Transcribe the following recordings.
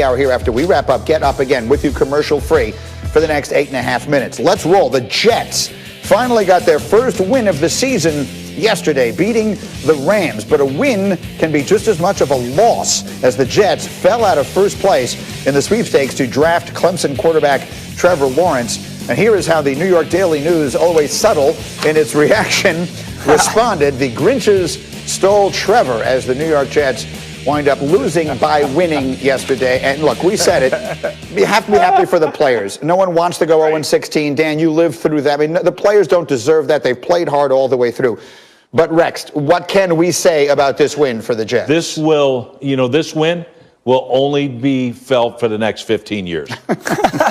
Hour here after we wrap up. Get up again with you commercial free for the next 8.5 minutes. Let's roll. The Jets finally got their first win of the season yesterday, beating the Rams. But a win can be just as much of a loss as the Jets fell out of first place in the sweepstakes to draft Clemson quarterback Trevor Lawrence. And here is how the New York Daily News, always subtle in its reaction, responded. The Grinches stole Trevor as the New York Jets wind up losing by winning yesterday. And look, we said it. You have to be happy for the players. No one wants to go 0-16. Dan, you lived through that. I mean, the players don't deserve that. They've played hard all the way through. But Rex, what can we say about this win for the Jets? This win will only be felt for the next 15 years.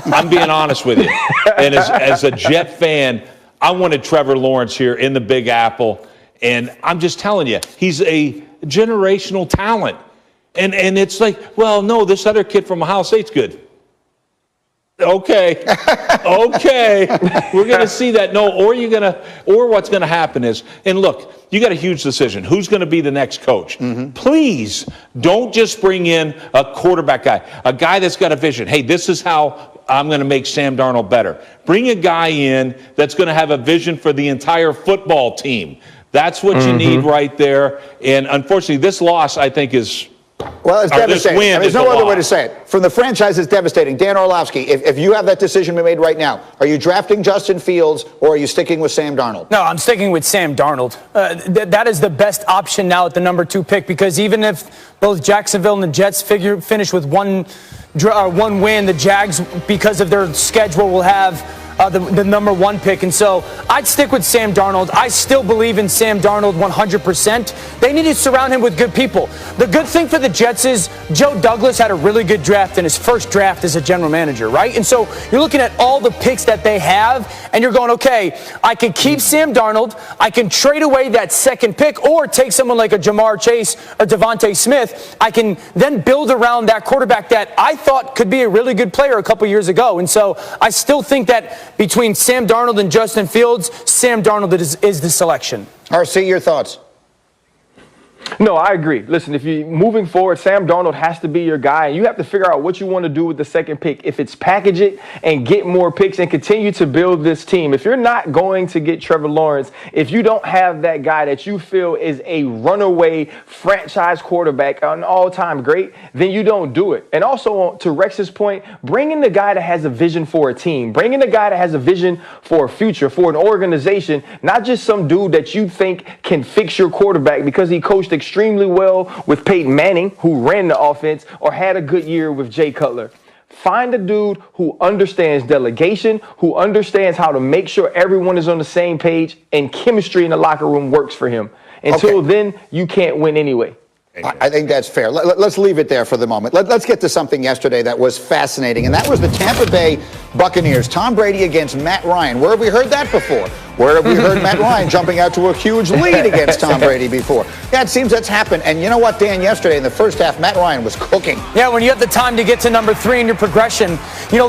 I'm being honest with you. And as a Jet fan, I wanted Trevor Lawrence here in the Big Apple. And I'm just telling you, he's a generational talent. And it's like, well, no, this other kid from Ohio State's good. Okay. We're going to see that. No, or what's going to happen is, and look, you got a huge decision. Who's going to be the next coach? Mm-hmm. Please don't just bring in a quarterback guy, a guy that's got a vision. Hey, this is how I'm going to make Sam Darnold better. Bring a guy in that's going to have a vision for the entire football team. That's what you need right there. And unfortunately, this loss, I think, is... Well, it's devastating. There's no other way to say it. From the franchise, it's devastating. Dan Orlovsky, if you have that decision to be made right now, are you drafting Justin Fields or are you sticking with Sam Darnold? No, I'm sticking with Sam Darnold. That is the best option now at the number 2 pick, because even if both Jacksonville and the Jets finish with one win, the Jags, because of their schedule, will have the number 1 pick. And so I'd stick with Sam Darnold. I still believe in Sam Darnold 100%. They need to surround him with good people. The good thing for the Jets is Joe Douglas had a really good draft in his first draft as a general manager, right? And so you're looking at all the picks that they have, and you're going, okay, I can keep Sam Darnold, I can trade away that second pick, or take someone like a Jamar Chase or Devontae Smith. I can then build around that quarterback that I thought could be a really good player a couple years ago. And so I still think that between Sam Darnold and Justin Fields, Sam Darnold is the selection. RC, your thoughts? No, I agree. Listen, if you moving forward, Sam Darnold has to be your guy, and you have to figure out what you want to do with the second pick. If it's package it and get more picks and continue to build this team. If you're not going to get Trevor Lawrence, if you don't have that guy that you feel is a runaway franchise quarterback, an all-time great, then you don't do it. And also, to Rex's point, bring in the guy that has a vision for a team. Bring in the guy that has a vision for a future, for an organization, not just some dude that you think can fix your quarterback because he coached extremely well with Peyton Manning, who ran the offense, or had a good year with Jay Cutler. Find a dude who understands delegation, who understands how to make sure everyone is on the same page and chemistry in the locker room works for him. Until then, you can't win anyway. I think that's fair. Let's leave it there for the moment. Let's get to something yesterday that was fascinating, and that was the Tampa Bay Buccaneers. Tom Brady against Matt Ryan. Where have we heard that before? Where have we heard Matt Ryan jumping out to a huge lead against Tom Brady before? Yeah, it seems that's happened. And you know what, Dan, yesterday in the first half, Matt Ryan was cooking. Yeah, when you have the time to get to number 3 in your progression,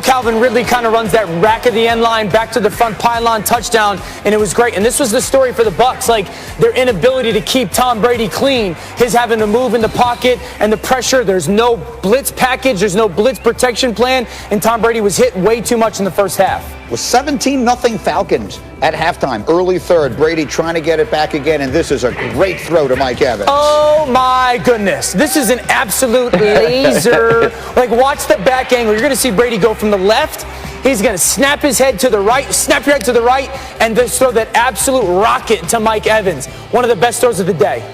Calvin Ridley kind of runs that rack of the end line back to the front pylon touchdown, and it was great. And this was the story for the Bucs, like their inability to keep Tom Brady clean, his having to move in the pocket and the pressure. There's no blitz package, there's no blitz protection plan, and Tom Brady was hit way too much in the first half. With 17-0 Falcons at halftime, early third, Brady trying to get it back again, and this is a great throw to Mike Evans. Oh my goodness, this is an absolute laser. Like, watch the back angle. You're going to see Brady go from the left. He's going to snap his head to the right, snap your head to the right, and just throw that absolute rocket to Mike Evans. One of the best throws of the day.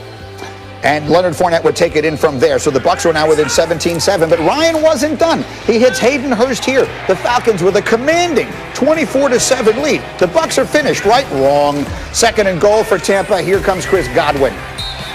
And Leonard Fournette would take it in from there. So the Bucs are now within 17-7. But Ryan wasn't done. He hits Hayden Hurst here. The Falcons with a commanding 24-7 lead. The Bucs are finished, right? Wrong. Second and goal for Tampa. Here comes Chris Godwin.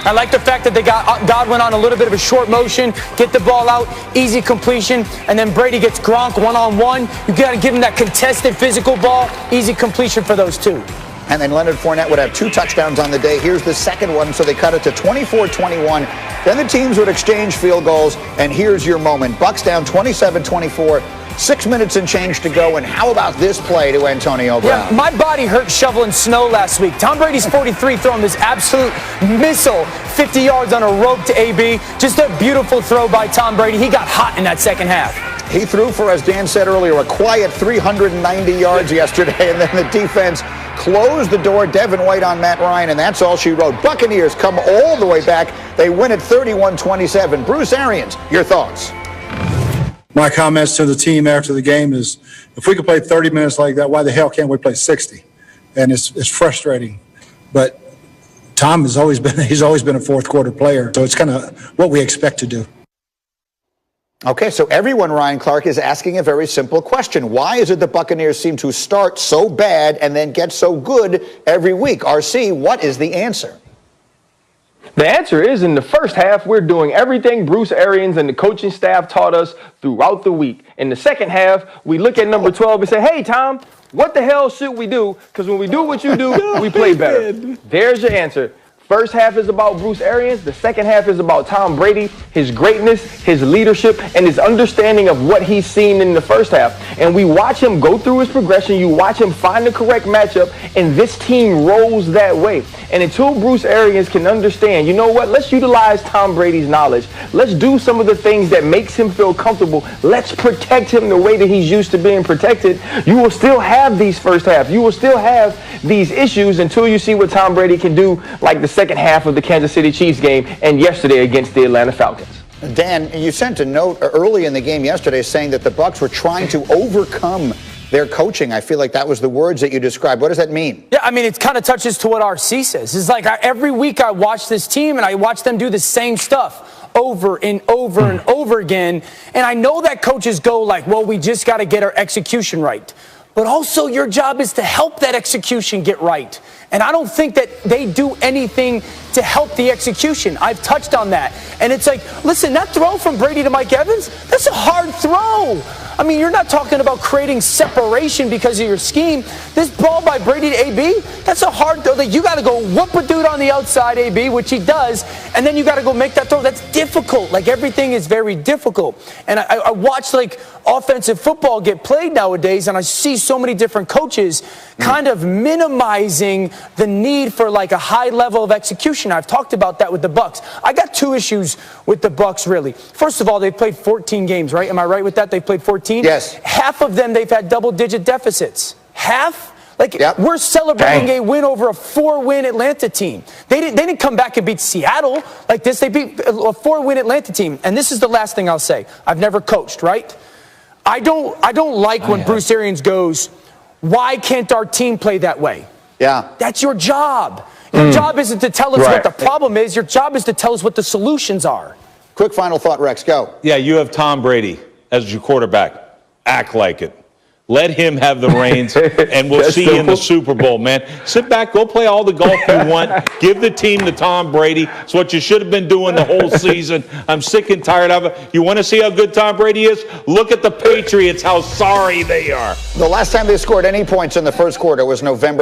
I like the fact that they got Godwin on a little bit of a short motion, get the ball out, easy completion, and then Brady gets Gronk one-on-one. You got to give him that contested physical ball, easy completion for those two. And then Leonard Fournette would have 2 touchdowns on the day. Here's the second one, so they cut it to 24-21. Then the teams would exchange field goals, and here's your moment. Bucs down 27-24 6 minutes and change to go, and how about this play to Antonio Brown? Yeah, my body hurt shoveling snow last week. Tom Brady's 43 throwing this absolute missile 50 yards on a rope to AB. Just a beautiful throw by Tom Brady. He got hot in that second half. He threw for, as Dan said earlier, a quiet 390 yards yesterday, and then the defense closed the door. Devin White on Matt Ryan, and that's all she wrote. Buccaneers come all the way back. They win at 31-27. Bruce Arians, your thoughts? My comments to the team after the game is, if we could play 30 minutes like that, why the hell can't we play 60? And it's frustrating. But Tom he's always been a fourth quarter player, so it's kind of what we expect to do. Okay, so everyone, Ryan Clark, is asking a very simple question. Why is it the Buccaneers seem to start so bad and then get so good every week? RC, what is the answer? The answer is, in the first half, we're doing everything Bruce Arians and the coaching staff taught us throughout the week. In the second half, we look at number 12 and say, hey, Tom, what the hell should we do? Because when we do what you do, we play better. There's your answer. First half is about Bruce Arians. The second half is about Tom Brady, his greatness, his leadership, and his understanding of what he's seen in the first half. And we watch him go through his progression. You watch him find the correct matchup, and this team rolls that way. And until Bruce Arians can understand, you know what, let's utilize Tom Brady's knowledge. Let's do some of the things that makes him feel comfortable. Let's protect him the way that he's used to being protected. You will still have these first half. You will still have these issues until you see what Tom Brady can do, like the second half of the Kansas City Chiefs game and yesterday against the Atlanta Falcons. Dan, you sent a note early in the game yesterday saying that the Bucs were trying to overcome their coaching. I feel like that was the words that you described. What does that mean? Yeah, I mean, it kind of touches to what RC says. It's like every week I watch this team and I watch them do the same stuff over and over and over again. And I know that coaches go like, well, we just got to get our execution right. But also your job is to help that execution get right. And I don't think that they do anything to help the execution. I've touched on that. And it's like, listen, that throw from Brady to Mike Evans, that's a hard throw. I mean, you're not talking about creating separation because of your scheme. This ball by Brady to AB, that's a hard throw that you got to go whoop a dude on the outside, AB, which he does, and then you got to go make that throw. That's difficult. Like, everything is very difficult. And I watch, like, offensive football get played nowadays, and I see so many different coaches kind of minimizing the need for, like, a high level of execution. I've talked about that with the Bucs. I got two issues with the Bucs, really. First of all, they played 14 games, right? Am I right with that? They played 14? Yes. Half of them, they've had double-digit deficits. Half? Like, yep. We're celebrating a win over a 4-win Atlanta team. They didn't come back and beat Seattle like this. They beat a 4-win Atlanta team. And this is the last thing I'll say. I've never coached, right? I don't like when Bruce Arians goes, why can't our team play that way? Yeah. That's your job. Your job isn't to tell us what the problem is. Your job is to tell us what the solutions are. Quick final thought, Rex. Go. Yeah, you have Tom Brady as your quarterback. Act like it. Let him have the reins, and we'll see you in the Super Bowl, man. Sit back, go play all the golf you want. Give the team to Tom Brady. It's what you should have been doing the whole season. I'm sick and tired of it. You want to see how good Tom Brady is? Look at the Patriots, how sorry they are. The last time they scored any points in the first quarter was November